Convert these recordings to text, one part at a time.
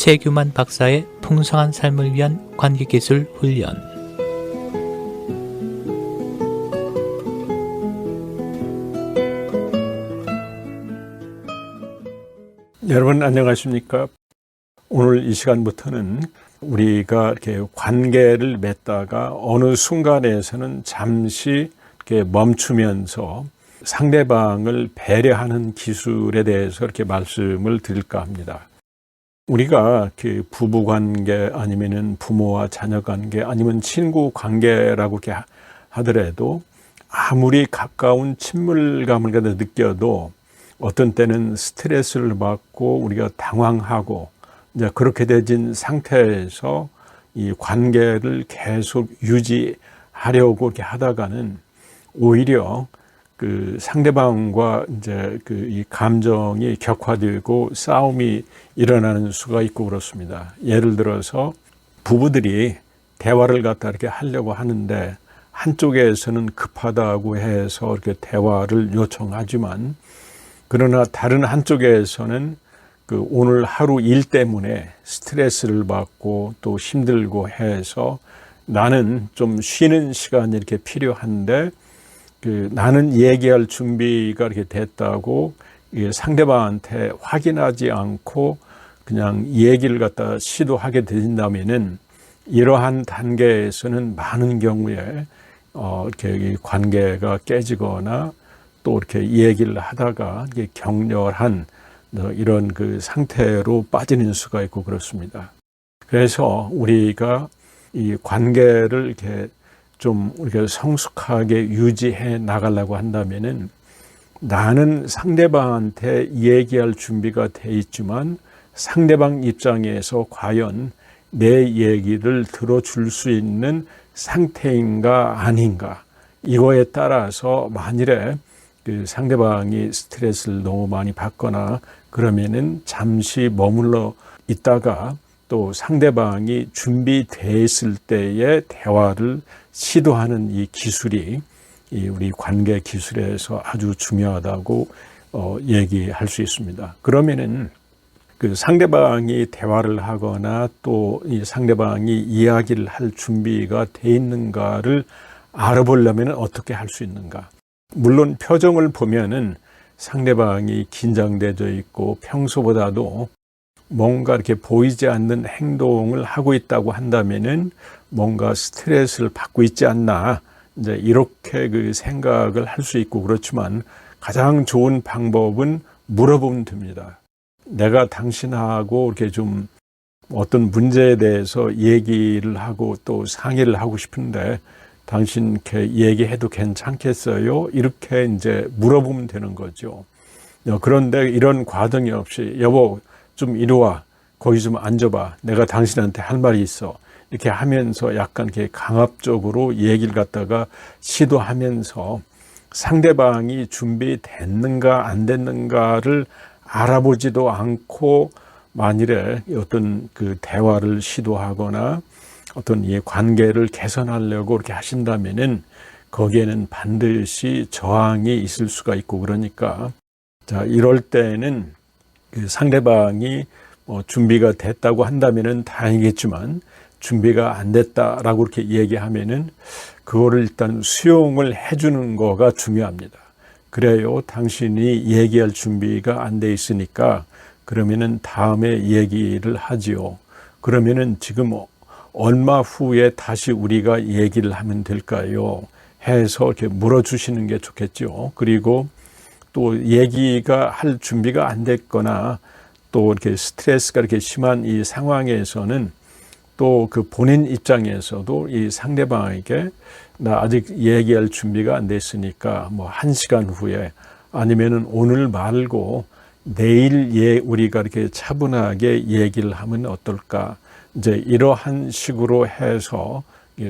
최규만 박사의 풍성한 삶을 위한 관계기술 훈련. 여러분 안녕하십니까? 오늘 이 시간부터는 우리가 이렇게 관계를 맺다가 어느 순간에서는 잠시 이렇게 멈추면서 상대방을 배려하는 기술에 대해서 이렇게 말씀을 드릴까 합니다. 우리가 부부 관계 아니면은 부모와 자녀 관계 아니면 친구 관계라고 이렇게 하더라도 아무리 가까운 친밀감을 갖다 느껴도 어떤 때는 스트레스를 받고 우리가 당황하고 이제 그렇게 되진 상태에서 이 관계를 계속 유지하려고 이렇게 하다가는 오히려 그 상대방과 이제 이 감정이 격화되고 싸움이 일어나는 수가 있고 그렇습니다. 예를 들어서 부부들이 대화를 갖다 이렇게 하려고 하는데 한쪽에서는 급하다고 해서 이렇게 대화를 요청하지만 그러나 다른 한쪽에서는 그 오늘 하루 일 때문에 스트레스를 받고 또 힘들고 해서 나는 좀 쉬는 시간이 이렇게 필요한데 나는 얘기할 준비가 이렇게 됐다고 상대방한테 확인하지 않고 그냥 얘기를 갖다 시도하게 된다면은 이러한 단계에서는 많은 경우에 이렇게 관계가 깨지거나 또 이렇게 얘기를 하다가 격렬한 이런 그 상태로 빠지는 수가 있고 그렇습니다. 그래서 우리가 이 관계를 이렇게 좀 우리가 성숙하게 유지해 나가려고 한다면은 나는 상대방한테 얘기할 준비가 돼 있지만 상대방 입장에서 과연 내 얘기를 들어줄 수 있는 상태인가 아닌가 이거에 따라서 만일에 그 상대방이 스트레스를 너무 많이 받거나 그러면은 잠시 머물러 있다가 또 상대방이 준비됐을 때의 대화를 시도하는 이 기술이 우리 관계 기술에서 아주 중요하다고 얘기할 수 있습니다. 그러면은 그 상대방이 대화를 하거나 또 이 상대방이 이야기를 할 준비가 돼 있는가를 알아보려면 어떻게 할 수 있는가? 물론 표정을 보면은 상대방이 긴장되어 있고 평소보다도 뭔가 이렇게 보이지 않는 행동을 하고 있다고 한다면은 뭔가 스트레스를 받고 있지 않나 이제 이렇게 그 생각을 할 수 있고 그렇지만 가장 좋은 방법은 물어보면 됩니다. 내가 당신하고 이렇게 좀 어떤 문제에 대해서 얘기를 하고 또 상의를 하고 싶은데 당신 이렇게 얘기해도 괜찮겠어요? 이렇게 이제 물어보면 되는 거죠. 그런데 이런 과정이 없이 여보 좀 이리 와. 거기 좀 앉아봐. 내가 당신한테 할 말이 있어. 이렇게 하면서 약간 이렇게 강압적으로 얘기를 갖다가 시도하면서 상대방이 준비됐는가 안 됐는가를 알아보지도 않고 만일에 어떤 그 대화를 시도하거나 어떤 이 관계를 개선하려고 이렇게 하신다면은 거기에는 반드시 저항이 있을 수가 있고 그러니까 자 이럴 때는 그 상대방이 준비가 됐다고 한다면은 다행이겠지만 준비가 안 됐다라고 이렇게 얘기하면은 그거를 일단 수용을 해주는 거가 중요합니다. 그래요. 당신이 얘기할 준비가 안 돼 있으니까 그러면은 다음에 얘기를 하지요. 그러면은 지금 얼마 후에 다시 우리가 얘기를 하면 될까요? 해서 이렇게 물어주시는 게 좋겠죠. 그리고 또 얘기가 할 준비가 안 됐거나 또 이렇게 스트레스가 이렇게 심한 이 상황에서는 또 그 본인 입장에서도 이 상대방에게 나 아직 얘기할 준비가 안 됐으니까 뭐 1시간 후에 아니면은 오늘 말고 내일 우리가 이렇게 차분하게 얘기를 하면 어떨까? 이제 이러한 식으로 해서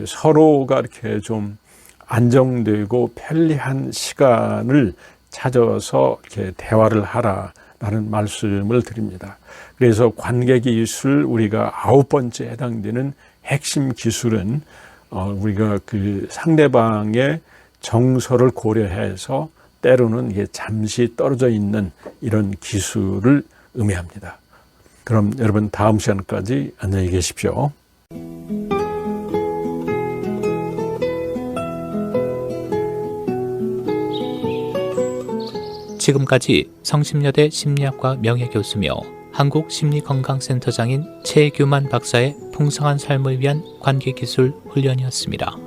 서로가 이렇게 좀 안정되고 편리한 시간을 찾아서 이렇게 대화를 하라라는 말씀을 드립니다. 그래서 관계기술 우리가 9번째 해당되는 핵심 기술은 우리가 그 상대방의 정서를 고려해서 때로는 이게 잠시 떨어져 있는 이런 기술을 의미합니다. 그럼 여러분 다음 시간까지 안녕히 계십시오. 지금까지 성심여대 심리학과 명예교수며 한국심리건강센터장인 최규만 박사의 풍성한 삶을 위한 관계기술 훈련이었습니다.